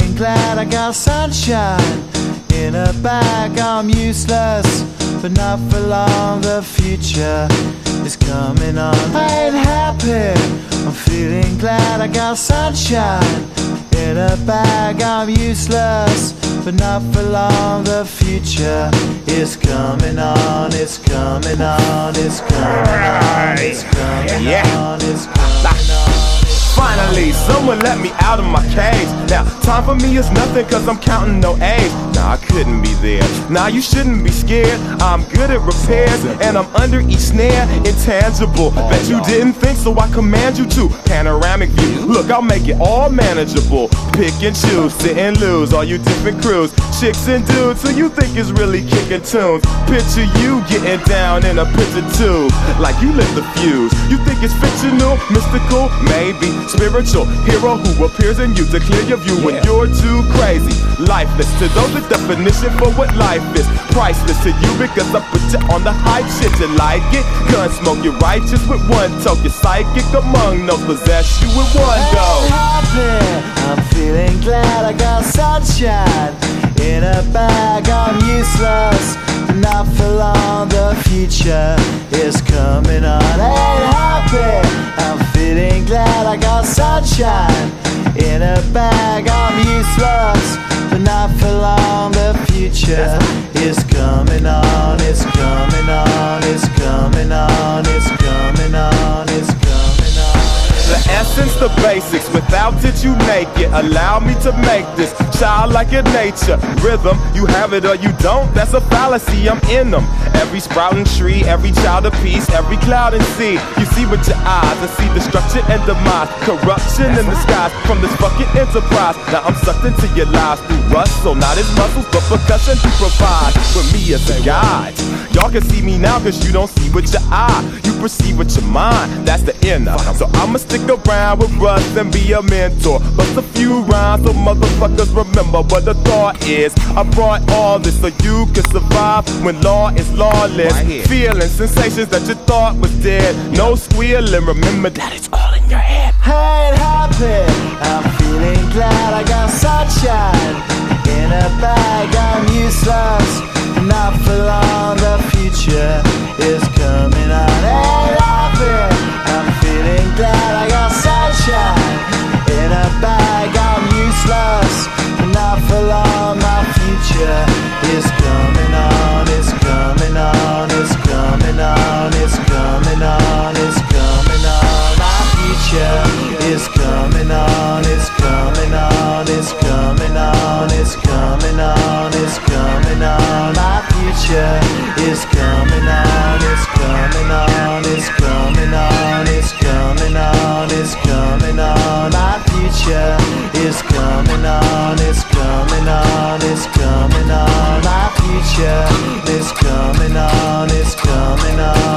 feeling glad I got sunshine in a bag. I'm useless, but not for long. The future is coming on. I ain't happy. I'm feeling glad I got sunshine in a bag. I'm useless, but not for long. The future is coming on. It's coming on. It's coming on. It's coming on. It's coming on. Finally, someone let me out of my cage. Now, time for me is nothing cause I'm counting no A's. Nah, I couldn't be there. Nah, you shouldn't be scared. I'm good at repairs and I'm under each snare. Intangible, bet you didn't think, so I command you to. Panoramic view, look, I'll make it all manageable. Pick and choose, sit and lose, all you different crews. Chicks and dudes who you think is really kicking tunes. Picture you getting down in a picture tube, like you lit the fuse. You think it's fictional, mystical, maybe spiritual hero who appears in you to clear your view when you're too crazy. Lifeless to those, the definition for what life is. Priceless to you because I put you on the hype shit. You like it? Gun smoke, you're righteous with one toe. You're psychic among those, possess you with one go. I'm feeling glad I got sunshine in a bag. I'm useless, but not for long. The future is coming on. Ain't happy. I'm feeling glad I got sunshine in a bag. I'm useless, but not for long. The future is coming on. It's coming on. It's coming on. It's coming on. It's coming on. The essence, the basics, without it you make it. Allow me to make this childlike in nature. Rhythm, you have it or you don't, that's a fallacy, I'm in them. Every sprouting tree, every child of peace, every cloud and sea. You see with your eyes and see destruction and demise. Corruption in the skies from this fucking enterprise. Now I'm sucked into your lives through rust, so not his muscles, but percussion to provide for me as a guide. Y'all can see me now cause you don't see with your eye. You perceive with your mind, that's the inner. So I'ma stick around with Russ and be a mentor. Bust a few rhymes so motherfuckers remember what the thought is. I brought all this so you can survive when law is lawless. Feeling sensations that you thought was dead. No squealing, remember that it's all in your head. I ain't happy. I'm feeling glad I got sunshine in a bag. I'm useless, not for long. The future is coming on. Ain't happy. I'm feeling glad I got sunshine in a bag. I'm useless, not for long. My future is coming on. It's coming on. It's coming on. It's coming on. It's coming on. My future is coming on. It's coming on. It's coming on. It's coming on. It's coming on. My future is coming on. It's coming on. It's coming on. It's coming on. It's coming on. My future is coming on. It's coming on. It's coming on. My future is coming on. It's coming on.